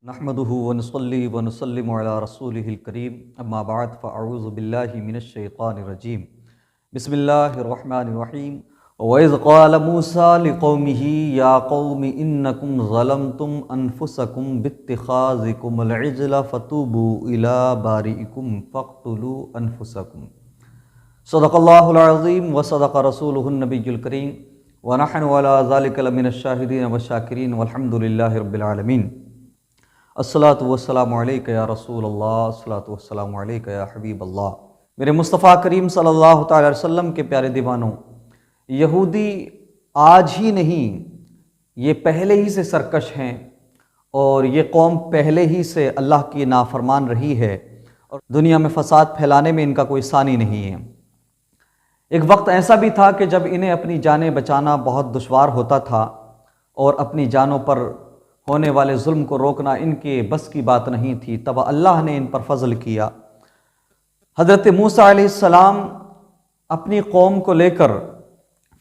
نحمده ونصلي ونسلم على رسوله الكريم اما بعد فاعوذ بالله من الشيطان الرجيم بسم الله الرحمن الرحيم وإذ قال موسى لقومه يا قوم إنكم ظلمتم أنفسكم باتخاذكم العجل فتوبوا إلى بارئكم فاقتلوا أنفسكم صدق الله العظيم وصدق رسوله النبي الكريم ونحن على ذلك لمن الشاهدين والشاكرين والحمد لله رب العالمين الصلاۃ والسلام علیک یا رسول اللہ، الصلاۃ والسلام علیک یا حبیب اللہ۔ میرے مصطفیٰ کریم صلی اللہ تعالی علیہ وسلم کے پیارے دیوانوں، یہودی آج ہی نہیں، یہ پہلے ہی سے سرکش ہیں اور یہ قوم پہلے ہی سے اللہ کی نافرمان رہی ہے اور دنیا میں فساد پھیلانے میں ان کا کوئی ثانی نہیں ہے۔ ایک وقت ایسا بھی تھا کہ جب انہیں اپنی جانیں بچانا بہت دشوار ہوتا تھا اور اپنی جانوں پر ہونے والے ظلم کو روکنا ان کے بس کی بات نہیں تھی، تب اللہ نے ان پر فضل کیا۔ حضرت موسیٰ علیہ السلام اپنی قوم کو لے کر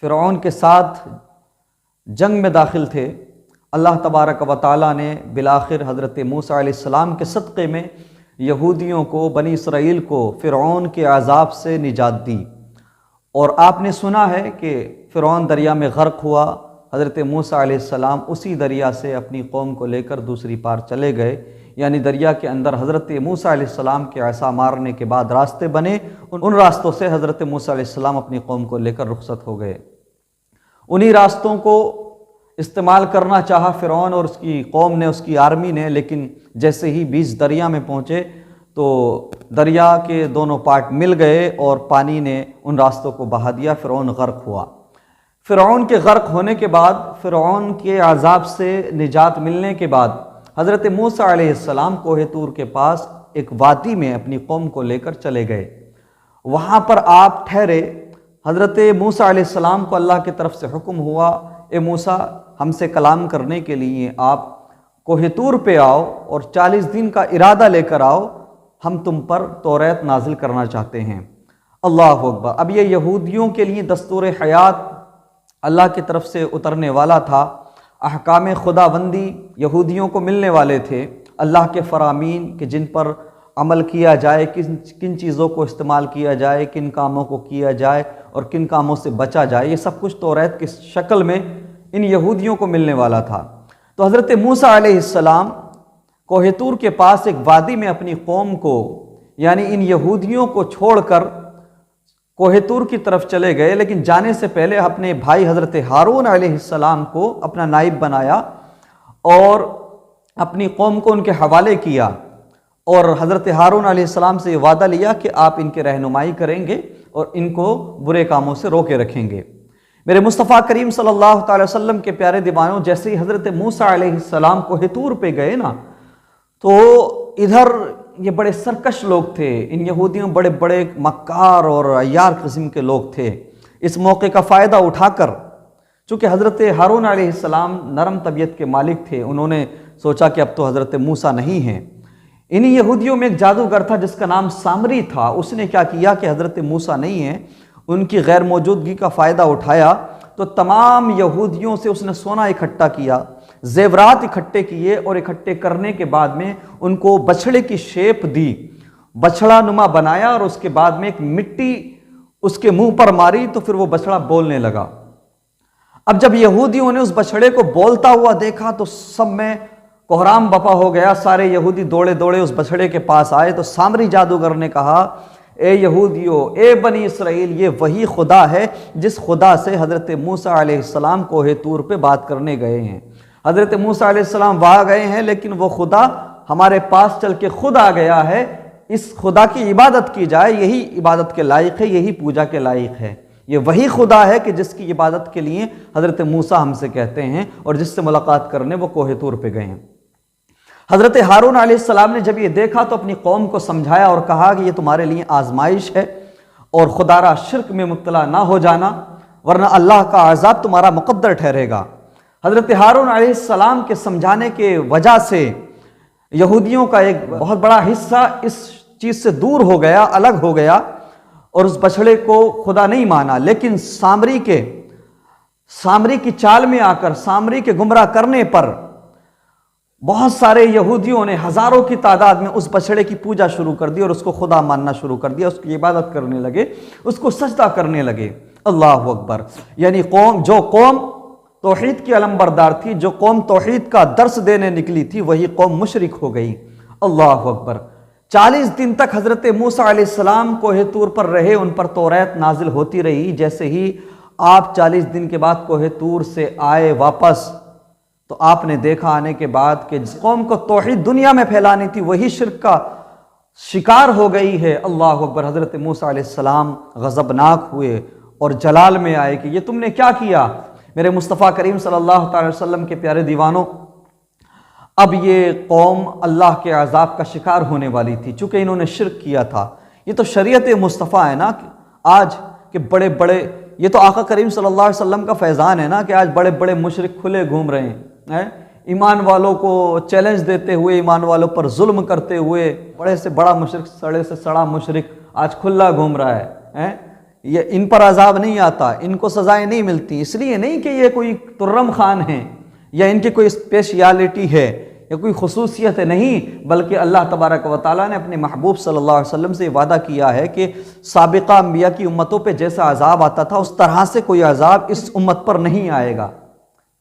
فرعون کے ساتھ جنگ میں داخل تھے۔ اللہ تبارک و تعالیٰ نے بالآخر حضرت موسیٰ علیہ السلام کے صدقے میں یہودیوں کو، بنی اسرائیل کو فرعون کے عذاب سے نجات دی، اور آپ نے سنا ہے کہ فرعون دریا میں غرق ہوا۔ حضرت موسیٰ علیہ السلام اسی دریا سے اپنی قوم کو لے کر دوسری پار چلے گئے، یعنی دریا کے اندر حضرت موسیٰ علیہ السلام کے عصا مارنے کے بعد راستے بنے، ان راستوں سے حضرت موسیٰ علیہ السلام اپنی قوم کو لے کر رخصت ہو گئے۔ انہی راستوں کو استعمال کرنا چاہا فرعون اور اس کی قوم نے، اس کی آرمی نے، لیکن جیسے ہی بیچ دریا میں پہنچے تو دریا کے دونوں پارٹ مل گئے اور پانی نے ان راستوں کو بہا دیا، فرعون غرق ہوا۔ فرعون کے غرق ہونے کے بعد، فرعون کے عذاب سے نجات ملنے کے بعد، حضرت موسیٰ علیہ السلام کوہ طور کے پاس ایک وادی میں اپنی قوم کو لے کر چلے گئے۔ وہاں پر آپ ٹھہرے۔ حضرت موسیٰ علیہ السلام کو اللہ کی طرف سے حکم ہوا، اے موسیٰ، ہم سے کلام کرنے کے لیے آپ کوہ طور پہ آؤ اور 40 دن کا ارادہ لے کر آؤ، ہم تم پر توریت نازل کرنا چاہتے ہیں۔ اللہ اکبر۔ اب یہ یہودیوں کے لیے دستور حیات اللہ کی طرف سے اترنے والا تھا، احکام خداوندی یہودیوں کو ملنے والے تھے، اللہ کے فرامین کہ جن پر عمل کیا جائے، کن چیزوں کو استعمال کیا جائے، کن کاموں کو کیا جائے اور کن کاموں سے بچا جائے، یہ سب کچھ توریت کی شکل میں ان یہودیوں کو ملنے والا تھا۔ تو حضرت موسیٰ علیہ السلام کوہ طور کے پاس ایک وادی میں اپنی قوم کو، یعنی ان یہودیوں کو چھوڑ کر کوہ طور کی طرف چلے گئے، لیکن جانے سے پہلے اپنے بھائی حضرت ہارون علیہ السلام کو اپنا نائب بنایا اور اپنی قوم کو ان کے حوالے کیا، اور حضرت ہارون علیہ السلام سے یہ وعدہ لیا کہ آپ ان کی رہنمائی کریں گے اور ان کو برے کاموں سے روکے رکھیں گے۔ میرے مصطفیٰ کریم صلی اللہ تعالی وسلم کے پیارے دیوانوں، جیسے ہی حضرت موسیٰ علیہ السلام کوہ طور پہ گئے نا، تو ادھر یہ بڑے سرکش لوگ تھے، ان یہودیوں بڑے بڑے مکار اور عیار قسم کے لوگ تھے۔ اس موقع کا فائدہ اٹھا کر، چونکہ حضرت ہارون علیہ السلام نرم طبیعت کے مالک تھے، انہوں نے سوچا کہ اب تو حضرت موسیٰ نہیں ہیں۔ انہی یہودیوں میں ایک جادوگر تھا جس کا نام سامری تھا، اس نے کیا کیا کہ حضرت موسیٰ نہیں ہیں، ان کی غیر موجودگی کا فائدہ اٹھایا تو تمام یہودیوں سے اس نے سونا اکٹھا کیا، زیورات اکٹھے کیے، اور اکٹھے کرنے کے بعد میں ان کو بچھڑے کی شیپ دی، بچھڑا نما بنایا، اور اس کے بعد میں ایک مٹی اس کے منہ پر ماری تو پھر وہ بچھڑا بولنے لگا۔ اب جب یہودیوں نے اس بچھڑے کو بولتا ہوا دیکھا تو سب میں کوہرام بپا ہو گیا، سارے یہودی دوڑے دوڑے اس بچھڑے کے پاس آئے تو سامری جادوگر نے کہا، اے یہودیو، اے بنی اسرائیل، یہ وہی خدا ہے جس خدا سے حضرت موسیٰ علیہ السلام کوہ طور پہ بات کرنے گئے ہیں۔ حضرت موسیٰ علیہ السلام وہاں گئے ہیں، لیکن وہ خدا ہمارے پاس چل کے خود آ گیا ہے، اس خدا کی عبادت کی جائے، یہی عبادت کے لائق ہے، یہی پوجا کے لائق ہے۔ یہ وہی خدا ہے کہ جس کی عبادت کے لیے حضرت موسیٰ ہم سے کہتے ہیں اور جس سے ملاقات کرنے وہ کوہ طور پہ گئے ہیں۔ حضرت ہارون علیہ السلام نے جب یہ دیکھا تو اپنی قوم کو سمجھایا اور کہا کہ یہ تمہارے لیے آزمائش ہے، اور خدا را شرک میں مبتلا نہ ہو جانا، ورنہ اللہ کا عذاب تمہارا مقدر ٹھہرے گا۔ حضرت ہارون علیہ السلام کے سمجھانے کے وجہ سے یہودیوں کا ایک بہت بڑا حصہ اس چیز سے دور ہو گیا، الگ ہو گیا، اور اس بچھڑے کو خدا نہیں مانا۔ لیکن سامری کی چال میں آ کر، سامری کے گمراہ کرنے پر بہت سارے یہودیوں نے ہزاروں کی تعداد میں اس بچڑے کی پوجا شروع کر دی اور اس کو خدا ماننا شروع کر دیا، اس کی عبادت کرنے لگے، اس کو سجدہ کرنے لگے۔ اللہ اکبر! یعنی جو قوم توحید کی علمبردار تھی، جو قوم توحید کا درس دینے نکلی تھی، وہی قوم مشرک ہو گئی۔ اللہ اکبر! 40 دن تک حضرت موسیٰ علیہ السلام کوہ طور پر رہے، ان پر توریت نازل ہوتی رہی۔ جیسے ہی آپ 40 دن کے بعد کوہ طور سے آئے واپس، تو آپ نے دیکھا آنے کے بعد کہ جس قوم کو توحید دنیا میں پھیلانی تھی وہی شرک کا شکار ہو گئی ہے۔ اللہ اکبر! حضرت موسیٰ علیہ السلام غضبناک ہوئے اور جلال میں آئے کہ یہ تم نے کیا کیا؟ میرے مصطفیٰ کریم صلی اللہ تعالی وسلم کے پیارے دیوانوں، اب یہ قوم اللہ کے عذاب کا شکار ہونے والی تھی، چونکہ انہوں نے شرک کیا تھا۔ یہ تو شریعت مصطفیٰ ہے نا، آج کہ بڑے بڑے، یہ تو آقا کریم صلی اللہ علیہ وسلم کا فیضان ہے نا کہ آج بڑے بڑے مشرک کھلے گھوم رہے ہیں، ایمان والوں کو چیلنج دیتے ہوئے، ایمان والوں پر ظلم کرتے ہوئے، بڑے سے بڑا مشرک، سڑے سے سڑا مشرک آج کھلا گھوم رہا ہے۔ یہ ان پر عذاب نہیں آتا، ان کو سزائیں نہیں ملتی، اس لیے نہیں کہ یہ کوئی ترم خان ہیں یا ان کی کوئی اسپیشیالٹی ہے یا کوئی خصوصیت ہے، نہیں، بلکہ اللہ تبارک و تعالیٰ نے اپنے محبوب صلی اللہ علیہ وسلم سے وعدہ کیا ہے کہ سابقہ انبیاء کی امتوں پہ جیسا عذاب آتا تھا اس طرح سے کوئی عذاب اس امت پر نہیں آئے گا۔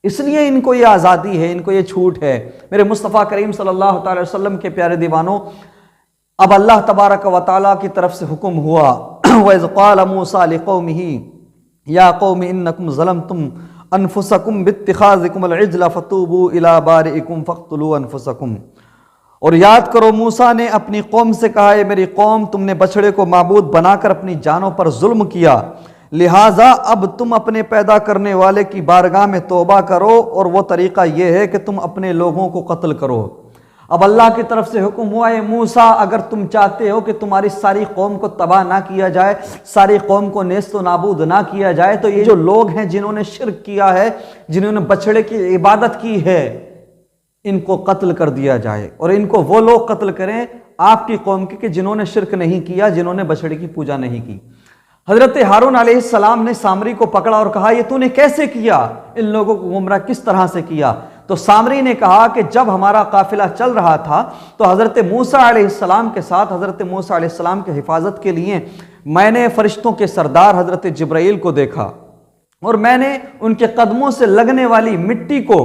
اس لیے ان کو یہ آزادی ہے، ان کو یہ چھوٹ ہے۔ میرے مصطفیٰ کریم صلی اللہ تعالی وسلم کے پیارے دیوانوں، اب اللہ تبارک و تعالیٰ کی طرف سے حکم ہوا، وَإِذْ قَالَ مُوسَىٰ لِقَوْمِهِ يَا قَوْمِ إِنَّكُمْ ظَلَمْتُمْ أَنفُسَكُمْ بِاتِّخَاذِكُمُ الْعِجْلَ فَتُوبُوا إِلَىٰ بَارِئِكُمْ فَاقْتُلُوا أَنفُسَكُمْ۔ اور یاد کرو موسیٰ نے اپنی قوم سے کہا، اے میری قوم، تم نے بچڑے کو معبود بنا کر اپنی جانوں پر ظلم کیا، لہٰذا اب تم اپنے پیدا کرنے والے کی بارگاہ میں توبہ کرو، اور وہ طریقہ یہ ہے کہ تم اپنے لوگوں کو قتل کرو۔ اب اللہ کی طرف سے حکم ہوا، اے موسیٰ، اگر تم چاہتے ہو کہ تمہاری ساری قوم کو تباہ نہ کیا جائے، ساری قوم کو نیست و نابود نہ کیا جائے، تو یہ جو لوگ ہیں جنہوں نے شرک کیا ہے، جنہوں نے بچڑے کی عبادت کی ہے، ان کو قتل کر دیا جائے، اور ان کو وہ لوگ قتل کریں آپ کی قوم کے کہ جنہوں نے شرک نہیں کیا، جنہوں نے بچڑے کی پوجا نہیں کی۔ حضرت ہارون علیہ السلام نے سامری کو پکڑا اور کہا، یہ تو نے کیسے کیا؟ ان لوگوں کو گمراہ کس طرح سے کیا؟ تو سامری نے کہا کہ جب ہمارا قافلہ چل رہا تھا تو حضرت موسیٰ علیہ السلام کے ساتھ، حضرت موسیٰ علیہ السلام کے حفاظت کے لیے میں نے فرشتوں کے سردار حضرت جبرائیل کو دیکھا، اور میں نے ان کے قدموں سے لگنے والی مٹی کو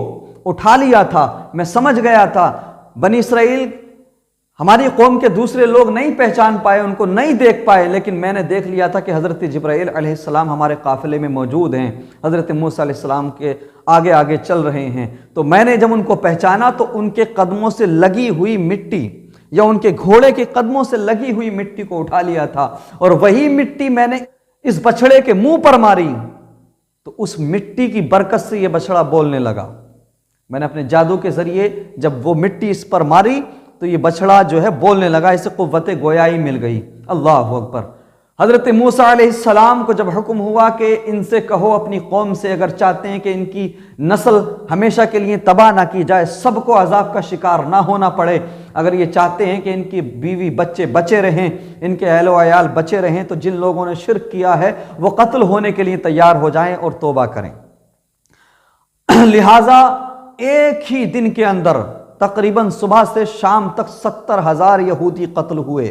اٹھا لیا تھا۔ میں سمجھ گیا تھا بنی اسرائیل ہماری قوم کے دوسرے لوگ نہیں پہچان پائے، ان کو نہیں دیکھ پائے، لیکن میں نے دیکھ لیا تھا کہ حضرت جبرائیل علیہ السلام ہمارے قافلے میں موجود ہیں، حضرت موسیٰ علیہ السلام کے آگے آگے چل رہے ہیں۔ تو میں نے جب ان کو پہچانا تو ان کے قدموں سے لگی ہوئی مٹی یا ان کے گھوڑے کے قدموں سے لگی ہوئی مٹی کو اٹھا لیا تھا، اور وہی مٹی میں نے اس بچڑے کے منہ پر ماری، تو اس مٹی کی برکت سے یہ بچڑا بولنے لگا۔ میں نے اپنے جادو کے ذریعے جب وہ مٹی اس پر ماری تو یہ بچڑا جو ہے بولنے لگا، اسے قوت گویائی مل گئی۔ اللہ اکبر! حضرت موسیٰ علیہ السلام کو جب حکم ہوا کہ ان سے کہو اپنی قوم سے، اگر چاہتے ہیں کہ ان کی نسل ہمیشہ کے لیے تباہ نہ کی جائے، سب کو عذاب کا شکار نہ ہونا پڑے، اگر یہ چاہتے ہیں کہ ان کی بیوی بچے بچے رہیں، ان کے اہل و عیال بچے رہیں، تو جن لوگوں نے شرک کیا ہے وہ قتل ہونے کے لیے تیار ہو جائیں اور توبہ کریں۔ لہٰذا ایک ہی دن کے اندر تقریباً صبح سے شام تک 70,000 یہودی قتل ہوئے۔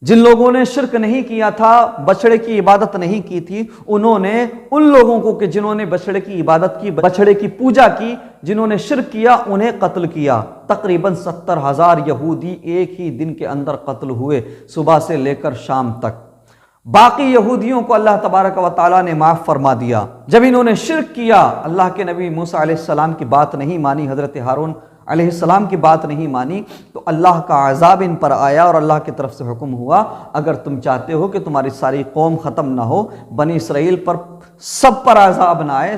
جن لوگوں نے شرک نہیں کیا تھا، بچڑے کی عبادت نہیں کی تھی، انہوں نے ان لوگوں کو کہ جنہوں نے بچڑے کی عبادت کی، بچڑے کی پوجا کی، جنہوں نے شرک کیا، انہیں قتل کیا۔ تقریباً 70,000 یہودی ایک ہی دن کے اندر قتل ہوئے، صبح سے لے کر شام تک۔ باقی یہودیوں کو اللہ تبارک و تعالیٰ نے معاف فرما دیا۔ جب انہوں نے شرک کیا، اللہ کے نبی موسیٰ علیہ السلام کی بات نہیں مانی، حضرت ہارون علیہ السلام کی بات نہیں مانی، تو اللہ کا عذاب ان پر آیا، اور اللہ کی طرف سے حکم ہوا، اگر تم چاہتے ہو کہ تمہاری ساری قوم ختم نہ ہو، بنی اسرائیل پر سب پر عذاب نہ آئے،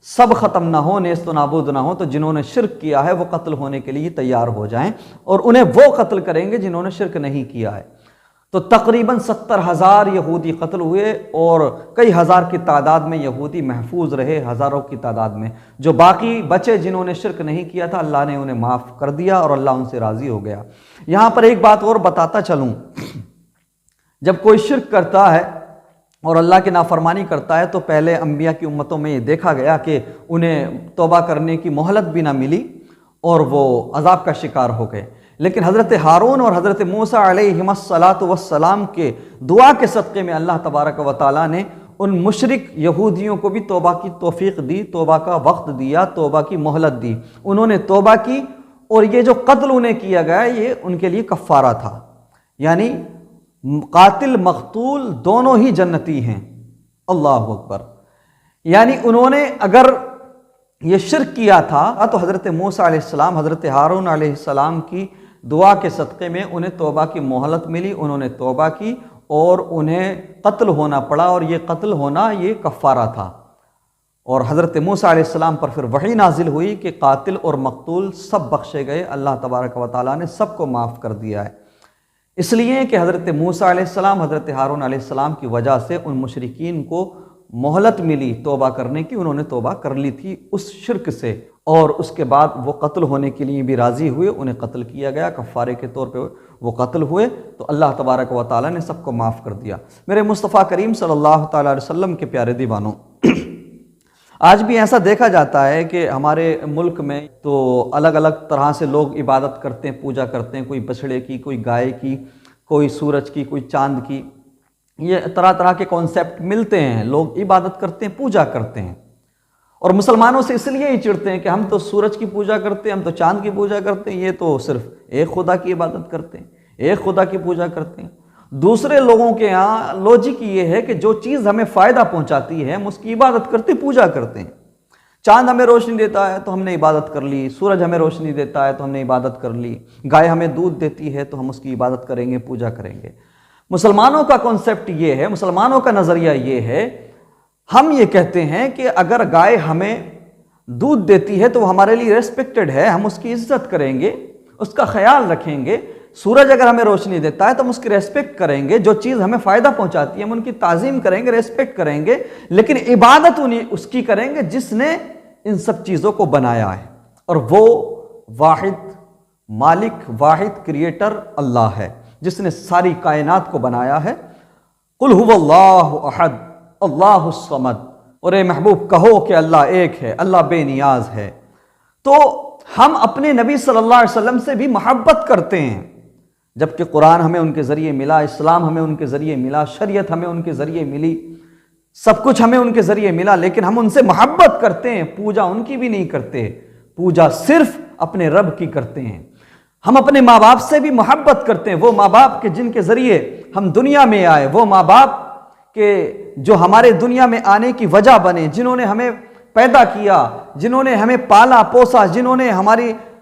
سب ختم نہ ہو، نیست و نابود نہ ہو، تو جنہوں نے شرک کیا ہے وہ قتل ہونے کے لیے تیار ہو جائیں، اور انہیں وہ قتل کریں گے جنہوں نے شرک نہیں کیا ہے۔ تو تقریباً 70,000 یہودی قتل ہوئے، اور کئی ہزار کی تعداد میں یہودی محفوظ رہے، ہزاروں کی تعداد میں۔ جو باقی بچے جنہوں نے شرک نہیں کیا تھا، اللہ نے انہیں معاف کر دیا اور اللہ ان سے راضی ہو گیا۔ یہاں پر ایک بات اور بتاتا چلوں، جب کوئی شرک کرتا ہے اور اللہ کی نافرمانی کرتا ہے تو پہلے انبیاء کی امتوں میں یہ دیکھا گیا کہ انہیں توبہ کرنے کی مہلت بھی نہ ملی، اور وہ عذاب کا شکار ہو گئے۔ لیکن حضرت ہارون اور حضرت موسیٰ علیہم السلام کے دعا کے صدقے میں اللہ تبارک و تعالیٰ نے ان مشرک یہودیوں کو بھی توبہ کی توفیق دی، توبہ کا وقت دیا، توبہ کی مہلت دی۔ انہوں نے توبہ کی، اور یہ جو قتل انہیں کیا گیا یہ ان کے لیے کفارہ تھا، یعنی قاتل مقتول دونوں ہی جنتی ہیں۔ اللہ اکبر! یعنی انہوں نے اگر یہ شرک کیا تھا تو حضرت موسیٰ علیہ السلام، حضرت ہارون علیہ السلام کی دعا کے صدقے میں انہیں توبہ کی مہلت ملی، انہوں نے توبہ کی اور انہیں قتل ہونا پڑا، اور یہ قتل ہونا یہ کفارہ تھا۔ اور حضرت موسیٰ علیہ السلام پر پھر وحی نازل ہوئی کہ قاتل اور مقتول سب بخشے گئے، اللہ تبارک و تعالیٰ نے سب کو معاف کر دیا ہے، اس لیے کہ حضرت موسیٰ علیہ السلام، حضرت ہارون علیہ السلام کی وجہ سے ان مشرکین کو مہلت ملی توبہ کرنے کی، انہوں نے توبہ کر لی تھی اس شرک سے، اور اس کے بعد وہ قتل ہونے کے لیے بھی راضی ہوئے، انہیں قتل کیا گیا، کفارے کے طور پہ وہ قتل ہوئے، تو اللہ تبارک و تعالیٰ نے سب کو معاف کر دیا۔ میرے مصطفیٰ کریم صلی اللہ تعالیٰ علیہ وسلم کے پیارے دیوانوں، آج بھی ایسا دیکھا جاتا ہے کہ ہمارے ملک میں تو الگ الگ طرح سے لوگ عبادت کرتے ہیں، پوجا کرتے ہیں، کوئی بچڑے کی، کوئی گائے کی، کوئی سورج کی، کوئی چاند کی، یہ طرح طرح کے کانسیپٹ ملتے ہیں، لوگ عبادت کرتے ہیں، پوجا کرتے ہیں، اور مسلمانوں سے اس لیے ہی چڑھتے ہیں کہ ہم تو سورج کی پوجا کرتے ہیں، ہم تو چاند کی پوجا کرتے ہیں، یہ تو صرف ایک خدا کی عبادت کرتے ہیں، ایک خدا کی پوجا کرتے ہیں۔ دوسرے لوگوں کے ہاں لوجک یہ ہے کہ جو چیز ہمیں فائدہ پہنچاتی ہے ہم اس کی عبادت کرتے، پوجا کرتے ہیں۔ چاند ہمیں روشنی دیتا ہے تو ہم نے عبادت کر لی، سورج ہمیں روشنی دیتا ہے تو ہم نے عبادت کر لی، گائے ہمیں دودھ دیتی ہے تو ہم اس کی عبادت کریں گے، پوجا کریں گے۔ مسلمانوں کا کانسیپٹ یہ ہے، مسلمانوں کا نظریہ یہ ہے، ہم یہ کہتے ہیں کہ اگر گائے ہمیں دودھ دیتی ہے تو وہ ہمارے لیے ریسپیکٹڈ ہے، ہم اس کی عزت کریں گے، اس کا خیال رکھیں گے۔ سورج اگر ہمیں روشنی دیتا ہے تو ہم اس کی ریسپیکٹ کریں گے، جو چیز ہمیں فائدہ پہنچاتی ہے ہم ان کی تعظیم کریں گے، ریسپیکٹ کریں گے، لیکن عبادت اس کی کریں گے جس نے ان سب چیزوں کو بنایا ہے، اور وہ واحد مالک، واحد کریٹر اللہ ہے، جس نے ساری کائنات کو بنایا ہے۔ قل هو اللہ احد اللہ الصمد، اور اے محبوب کہو کہ اللہ ایک ہے، اللہ بے نیاز ہے۔ تو ہم اپنے نبی صلی اللہ علیہ وسلم سے بھی محبت کرتے ہیں، جبکہ قرآن ہمیں ان کے ذریعے ملا، اسلام ہمیں ان کے ذریعے ملا، شریعت ہمیں ان کے ذریعے ملی، سب کچھ ہمیں ان کے ذریعے ملا، لیکن ہم ان سے محبت کرتے ہیں، پوجا ان کی بھی نہیں کرتے، پوجا صرف اپنے رب کی کرتے ہیں۔ ہم اپنے ماں باپ سے بھی محبت کرتے ہیں، وہ ماں باپ کے جن کے ذریعے ہم دنیا میں آئے، وہ ماں باپ کے جو ہمارے دنیا میں آنے کی وجہ بنے، جنہوں نے ہمیں پیدا کیا، جنہوں نے ہمیں پالا پوسا، جنہوں نے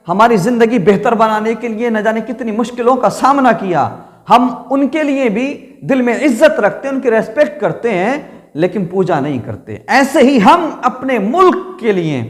ہماری زندگی بہتر بنانے کے لیے نہ جانے کتنی مشکلوں کا سامنا کیا، ہم ان کے لیے بھی دل میں عزت رکھتے ہیں، ان کی ریسپیکٹ کرتے ہیں، لیکن پوجا نہیں کرتے۔ ایسے ہی ہم اپنے ملک کے لیے،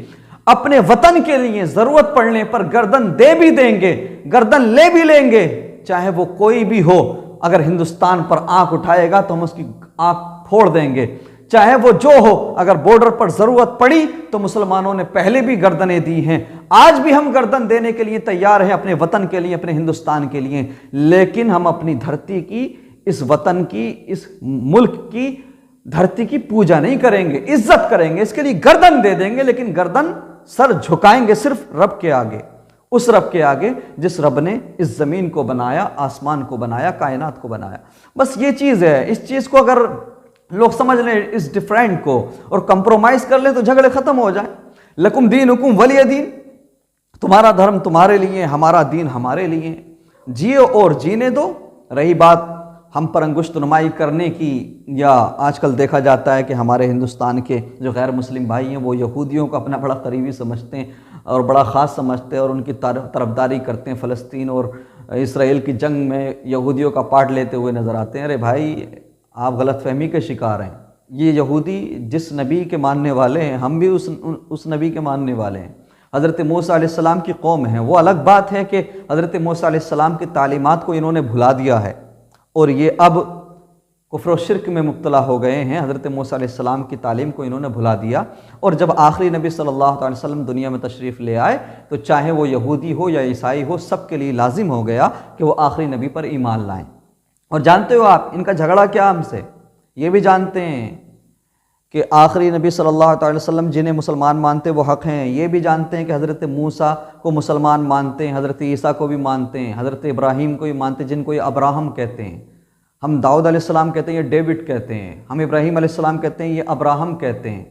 اپنے وطن کے لیے ضرورت پڑنے پر گردن دے بھی دیں گے، گردن لے بھی لیں گے، چاہے وہ کوئی بھی ہو۔ اگر ہندوستان پر آنکھ اٹھائے گا تو ہم اس کی آنکھ پھوڑ دیں گے، چاہے وہ جو ہو۔ اگر بارڈر پر ضرورت پڑی تو مسلمانوں نے پہلے بھی گردنیں دی ہیں، آج بھی ہم گردن دینے کے لیے تیار ہیں اپنے وطن کے لیے، اپنے ہندوستان کے لیے، لیکن ہم اپنی دھرتی کی، اس وطن کی، اس ملک کی دھرتی کی پوجا نہیں کریں گے، عزت کریں گے، اس کے لیے گردن دے دیں گے، لیکن گردن سر جھکائیں گے صرف رب کے آگے، اس رب کے آگے جس رب نے اس زمین کو بنایا، آسمان کو بنایا، کائنات کو بنایا۔ بس یہ چیز ہے، اس چیز کو اگر لوگ سمجھ لیں اس ڈیفرنٹ کو اور کمپرومائز کر لیں تو جھگڑے ختم ہو جائیں۔ لکم دینکم ولی دین، تمہارا دھرم تمہارے لیے، ہمارا دین ہمارے لیے، جیو اور جینے دو۔ رہی بات ہم پر انگشت نمائی کرنے کی، یا آج کل دیکھا جاتا ہے کہ ہمارے ہندوستان کے جو غیر مسلم بھائی ہیں وہ یہودیوں کو اپنا بڑا قریبی سمجھتے ہیں اور بڑا خاص سمجھتے ہیں، اور ان کی طرفداری کرتے ہیں، فلسطین اور اسرائیل کی جنگ میں یہودیوں کا پارٹ لیتے ہوئے نظر آتے ہیں۔ ارے بھائی، آپ غلط فہمی کے شکار ہیں۔ یہ یہودی جس نبی کے ماننے والے ہیں، ہم بھی اس نبی کے ماننے والے ہیں، حضرت موسیٰ علیہ السلام کی قوم ہے۔ وہ الگ بات ہے کہ حضرت موسیٰ علیہ السلام کی تعلیمات کو انہوں نے بھلا دیا ہے اور یہ اب کفر و شرک میں مبتلا ہو گئے ہیں۔ حضرت موسیٰ علیہ السلام کی تعلیم کو انہوں نے بھلا دیا، اور جب آخری نبی صلی اللہ علیہ وسلم دنیا میں تشریف لے آئے تو چاہے وہ یہودی ہو یا عیسائی ہو، سب کے لیے لازم ہو گیا کہ وہ آخری نبی پر ایمان لائیں۔ اور جانتے ہو آپ ان کا جھگڑا کیا ہم سے؟ یہ بھی جانتے ہیں کہ آخری نبی صلی اللہ تعالی وسلم جنہیں مسلمان مانتے وہ حق ہیں، یہ بھی جانتے ہیں کہ حضرت موسیٰ کو مسلمان مانتے ہیں، حضرت عیسیٰ کو بھی مانتے ہیں، حضرت ابراہیم کو بھی مانتے ہیں جن کو یہ ابراہم کہتے ہیں، ہم داؤد علیہ السلام کہتے ہیں یہ ڈیوڈ کہتے ہیں، ہم ابراہیم علیہ السلام کہتے ہیں یہ ابراہم کہتے ہیں،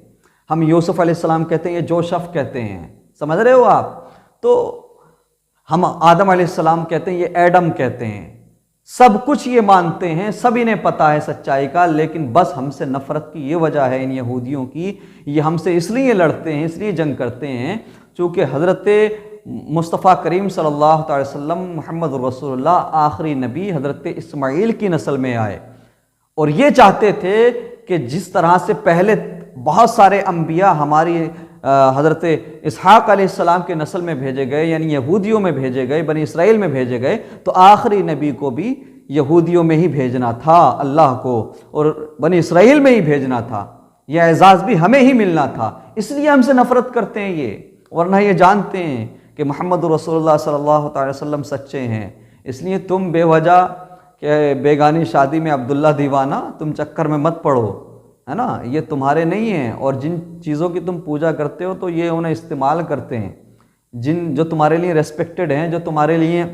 ہم یوسف علیہ السلام کہتے ہیں یہ جوشف کہتے ہیں، سمجھ رہے ہو آپ؟ تو ہم آدم علیہ السلام کہتے ہیں یہ ایڈم کہتے ہیں، سب کچھ یہ مانتے ہیں، سب انہیں پتہ ہے سچائی کا، لیکن بس ہم سے نفرت کی یہ وجہ ہے ان یہودیوں کی، یہ ہم سے اس لیے لڑتے ہیں، اس لیے جنگ کرتے ہیں چونکہ حضرت مصطفیٰ کریم صلی اللہ تعالی وسلم محمد رسول اللہ آخری نبی حضرت اسماعیل کی نسل میں آئے، اور یہ چاہتے تھے کہ جس طرح سے پہلے بہت سارے انبیاء ہماری حضرت اسحاق علیہ السلام کے نسل میں بھیجے گئے، یعنی یہودیوں میں بھیجے گئے، بنی اسرائیل میں بھیجے گئے، تو آخری نبی کو بھی یہودیوں میں ہی بھیجنا تھا اللہ کو، اور بنی اسرائیل میں ہی بھیجنا تھا، یہ اعزاز بھی ہمیں ہی ملنا تھا، اس لیے ہم سے نفرت کرتے ہیں یہ، ورنہ یہ جانتے ہیں کہ محمد رسول اللہ صلی اللہ تعالی وسلم سچے ہیں۔ اس لیے تم بے وجہ کہ بیگانی شادی میں عبداللہ دیوانہ تم چکر میں مت پڑو، ہے نا، یہ تمہارے نہیں ہیں، اور جن چیزوں کی تم پوجا کرتے ہو تو یہ انہیں استعمال کرتے ہیں، جو تمہارے لیے ریسپیکٹڈ ہیں، جو تمہارے لیے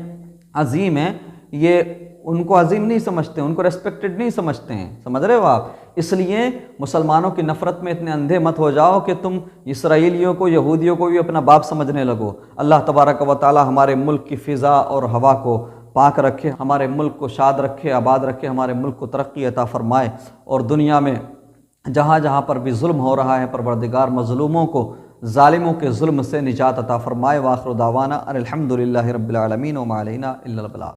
عظیم ہیں، یہ ان کو عظیم نہیں سمجھتے، ان کو ریسپیکٹڈ نہیں سمجھتے ہیں، سمجھ رہے ہو آپ؟ اس لیے مسلمانوں کی نفرت میں اتنے اندھے مت ہو جاؤ کہ تم اسرائیلیوں کو، یہودیوں کو بھی اپنا باپ سمجھنے لگو۔ اللہ تبارک و تعالی ہمارے ملک کی فضا اور ہوا کو پاک رکھے، ہمارے ملک کو شاد رکھے، آباد رکھے، ہمارے ملک کو ترقی عطا فرمائے، اور دنیا میں جہاں جہاں پر بھی ظلم ہو رہا ہے پروردگار مظلوموں کو، ظالموں کے ظلم سے نجات عطا فرمائے۔ وآخر دعوانا ان الحمد للہ رب العالمین وما علینا الا البلاغ۔